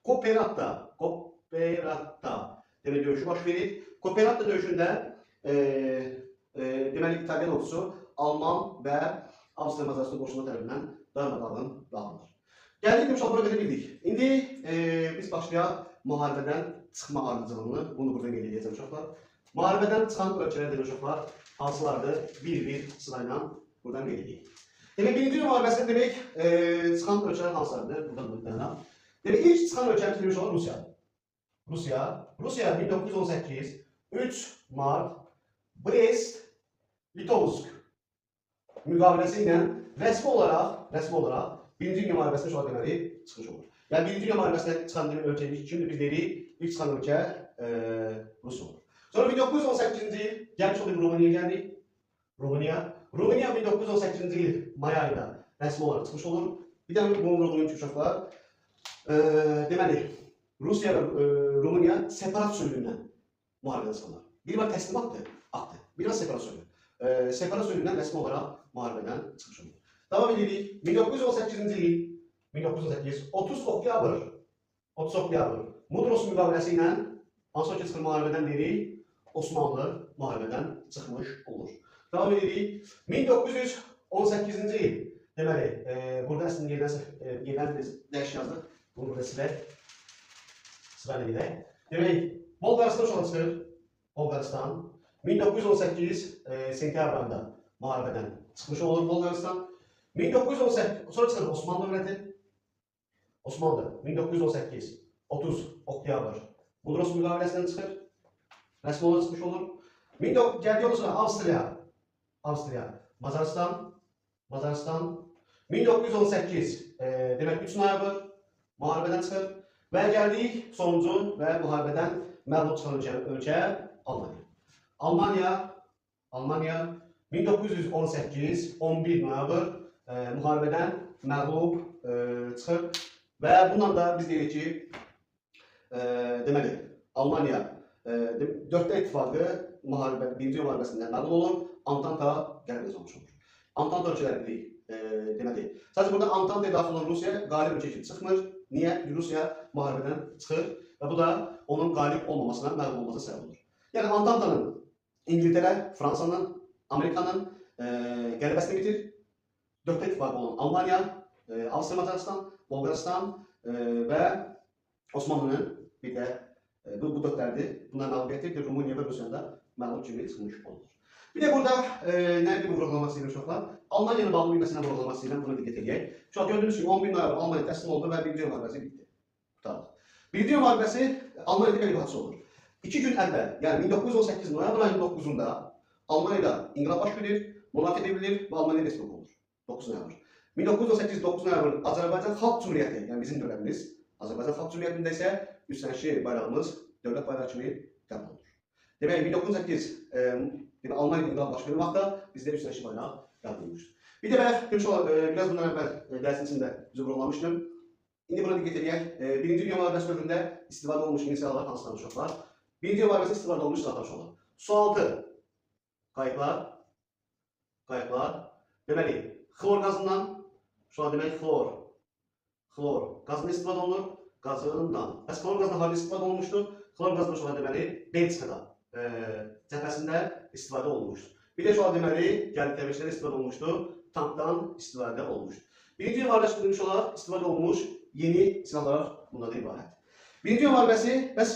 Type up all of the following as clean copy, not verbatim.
Koperatta demek döyüşü baş verir. Koperatta döyüşündə deməli İtalyan ordusu Alman və Avstriya Macarıstan qoşunları tərəfindən darmadağın dağılır. Gəldik uşaqlar bura qədər bildik. İndi biz başlayaq müharibədən çıxma ardıcılığını. Bunu burada qeyd edəcəm uşaqlar. Müharibədən çıxan ölkələrdir uşaqlar. Hansılardır? Bir sırayla buradan qeyd edeyik. Demək, birinci müharibəsində demək çıxan ölkələr hansılardır? Buradan qeyd demək, ilk çıxan ölkəmiz demiş olur Rusiya. Rusiya 1918 3 Mart Brest-Litovsk müqaviləsi ilə rəsmi olaraq Birinci Dünya müharibəsində şu an deməli çıxış olur. Yəni Birinci Dünya müharibəsində çıxan ölkə kimdir? Biz dedik, ilk çıxan ölkə Rusiya olur. Sonra 1918-ci il gəlmiş oldu Rumeniyaya gəldik. Rumeniya 1918-ci il may ayında rəsmi olaraq çıxış olur. Bir dənə bunu vurğulayım ki, uşaqlar. Deməli, Rusiya və Rumeniya separat sülhündən müharibədən çıxırlar. Biri var təslim aktı, biri var separat sülhü. Separat sülhündən rəsmi olaraq müharibədən çıxış olur. Davam edirik. 1918-ci il 30 oktyabr Mudros müqaviləsi ilə hansı ölkə çıxır müharibədən deyirik? Osmanlı müharibədən çıxmış olur. Davam edirik. 1918-ci il deməli, burada əslində yerdən dəqiq yazdıq. Bunu burada silək. Sırayla gedək. Demək, Bolqarıstan şu an çıxır. Bolqarıstan 1918 sentyabr ayında müharibədən çıxmış olur Bolqarıstan. 1918 sonra çıxır Osmanlı dövləti. Osmanlı 1918 30 oktyabr Mudros müqaviləsindən çıxır. Rəsmi olaraq çıxmış olur. Gəldiyi ondan sonra Avstriya, Macaristan 1918 demək 3 noyabr müharibədən çıxır və gəldik sonuncu və müharibədən məğlub çıxan ölkə Almaniya 1918 11 noyabr müharibədən məğlub çıxır və bundan da biz deyirik ki, deməli, Almaniya 4-də ittifaqı birinci müharibəsində məğlub olur, Antanta qələbə qazanmış olur. Antanta ölkələri deyirik, deməli, sadəcə burada Antantaya daxil olan Rusiya qalib ölkə kimi çıxmır. Niyə? Rusiya müharibədən çıxır və bu da onun qalib olmamasına, məğlub olmasına səbəb olur. Yəni Antantanın İngiltərə, Fransanın, Amerikanın qələbəsini bitir. 4-də ittifaqı olan Almaniya, Avstriya Macaristan, Bolqarıstan və Osmanlı'nın bir də bu dörtlərdir. Bunlar məğlubiyyətdir. Rumeniya və Rusiya da məğlub kimi çıxmış olur. Bir də burada nə bir vurğulamaq istəyirəm uşaqlar. Almaniyanın bağlı bir məsələni vurğulamaq istəyirəm. Buna diqqət edək. Şu an gördüyünüz kimi 11 noyabr Almaniya təslim oldu və Birinci Dünya müharibəsi bitti. Qurtardı. Birinci Dünya müharibəsi Almaniyada belə bir hadisə olur. 2 gün əvvəl, yəni 1918 noyabr ayının 9-unda Almaniyada inqilab baş verir, monarxiya devrilir və Almaniya respublika olur. 9 noyabr. 1918 9 noyabr Azərbaycan Xalq Cümhuriyyəti, yəni bizim dövlətimiz, Azərbaycan Xalq Cümhuriyyətində isə üstənşi bayrağımız dövlət bayrağı kimi qəbul olunur. Demək, 1918 Almaniya inqilab baş verir vaxtda bizdə üstənşi bayraq qəbul olunmuşdur. Bir də biraz bundan əvvəl dərsin içində bizə vurğulamışdım. İndi buna diqqət edək. Birinci Dünya müharibəsi dövründə istifadə olmuş inisiallar hansılar uşaqlar? Birinci Dünya müharibəsi istifadə olmuş silahlar uşaqlar. Sualtı qayıqlar. Deməli, xlor qazından, şu an demək xlor qazından istifadə olunur, qazından. Bəs xlor qazından harada istifadə olunmuşdur? Xlor qazından şu an deməli Belçikada cəbhəsində istifadə olunmuşdur. Bir də şu an deməli gəlib təbii istifadə olunmuşdur, tankdan istifadə olunmuşdur. Birinci Dünya müharibəsi dövründə olaraq istifadə olunmuş yeni silahlar bundan ibarət. Birinci Dünya müharibəsi bəs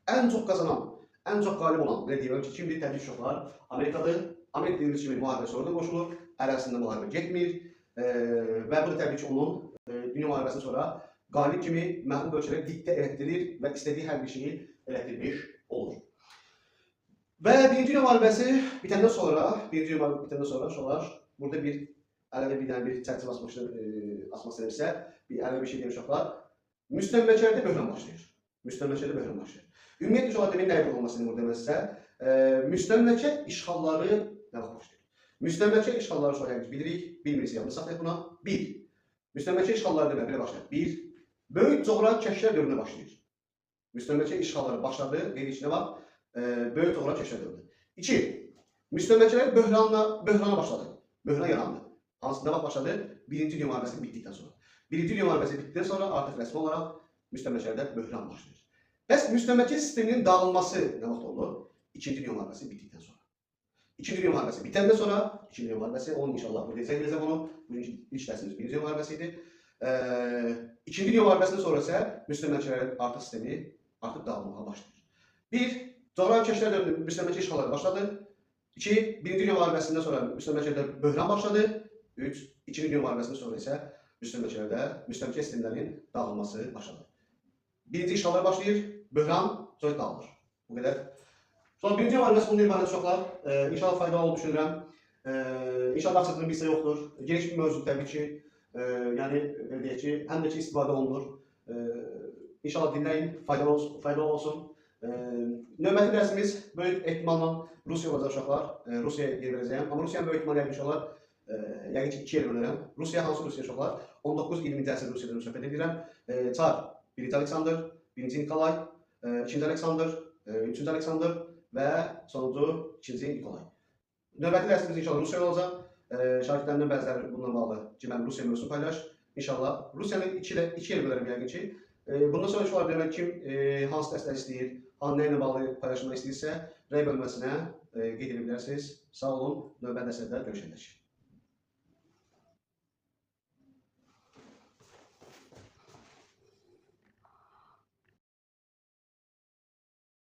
ən çox qazanan, ən çox qalib olan, belə deyək ki, kimdir? Təbii uşaqlar Amerikadır. Amerika dediyimiz kimi müharibəsi orada qoşulur, ərazisində müharibə getmir və bu da təbii ki, onun dünya müharibəsindən sonra qalib kimi məğlub ölkələrə diktə elətdirir və istədiyi hər bir şeyi elətdirmiş olur. Və Birinci Dünya müharibəsi bitəndən sonra uşaqlar burada bir ələvi bir dənə bir çərçivə asmaq istəyirsə, bir ələvi bir şey deyir uşaqlar, müstəmləkələrdə böhran başlayır. Ümumiyyətlə uşaqlar demək nəyə vurğulamasını burada demək sizə, müstəmləkə işğalları nə vaxt başlayır? Müstəmləkə işğalları uşaqlar bilirik, bilmirik, yalnız saxlayaq buna. 1. Müstəmləkə işğalları demək belə başlayır. 1. Böyük coğrafi kəşflər dövrünə başlayır. Müstəmləkə işğalları başladı, qeyd içində vaxt, böyük coğrafi kəşflər dövrünə. 2. Müstəmləkələr böhrana başladı. Böhran yarandı. Hansı nə vaxt başladı? Birinci Dünya müharibəsi bitdikdən sonra. Birinci Dünya müharibəsi bitdikdən sonra artıq rəsmi olaraq müstəmləkələrdə böhran başlayır. Bəs müstəmləkə sisteminin dağılması nə vaxt oldu? İkinci Dünya müharibəsi bitdikdən sonra. İkinci Dünya müharibəsi bitəndən sonra, İkinci Dünya müharibəsi, onu inşallah burada izah edəcəm onu. Bugünkü ilk dərsimiz Birinci Dünya müharibəsi idi. İkinci Dünya müharibəsindən sonra isə müstəmləkələrin artıq sistemi artıq dağılmağa başlayır. Bir, coğrafi kəşflər dövründə müstəmləkə işğalları başladı. 2, Birinci Dünya müharibəsindən sonra müstəmləkələrdə böhran başladı. 3, İkinci Dünya müharibəsindən sonra isə müstəmləkə sistemlərinin dağılması başladı. Birinci işğallar başlayır, böhran, sonra dağılır. Bu qədər. Sonra Birinci Dünya müharibəsi bunun ibarət uşaqlar. İnşallah faydalı olub düşünürəm. İnşallah açıqlığın bir hissə yoxdur. Geniş bir mövzu təbii ki. Yəni, deyək ki, həm də ki, istifadə olunur. İnşallah dinləyin, faydalı olsun. Növbəti dərsimiz böyük ehtimalla Rusiya olacaq uşaqlar. Rusiyaya yer verəcəyəm. Amma Rusiyanın böyük ehtimalla inşallah, yəqin ki, 2 yer bölürəm. Rusiya, hansı Rusiya uşaqlar? 19-20-ci əsr Rusiyadan söhbət edirəm. Çar, 1-ci Aleksandr, 1-ci Nikolay, 2-ci Aleksandr, 3-cü Aleksandr və sonuncu 2-ci Nikolay. Növbəti dərsimiz inşallah Rusiya olacaq. Şagirdlərindən bəziləri bununla bağlı ki, mən Rusiya mövzusunu paylaş. İnşallah Rusiyanı 2 yer bölərəm yəqin ki. Bundan sonra şular demək kim hansı dərslər istəyir, nə ilə bağlı paylaşmaq istəyirsə, rəy bölməsinə qeyd edə bilərsiniz. Sağ olun, növbəti dərslərdə görüşəcək.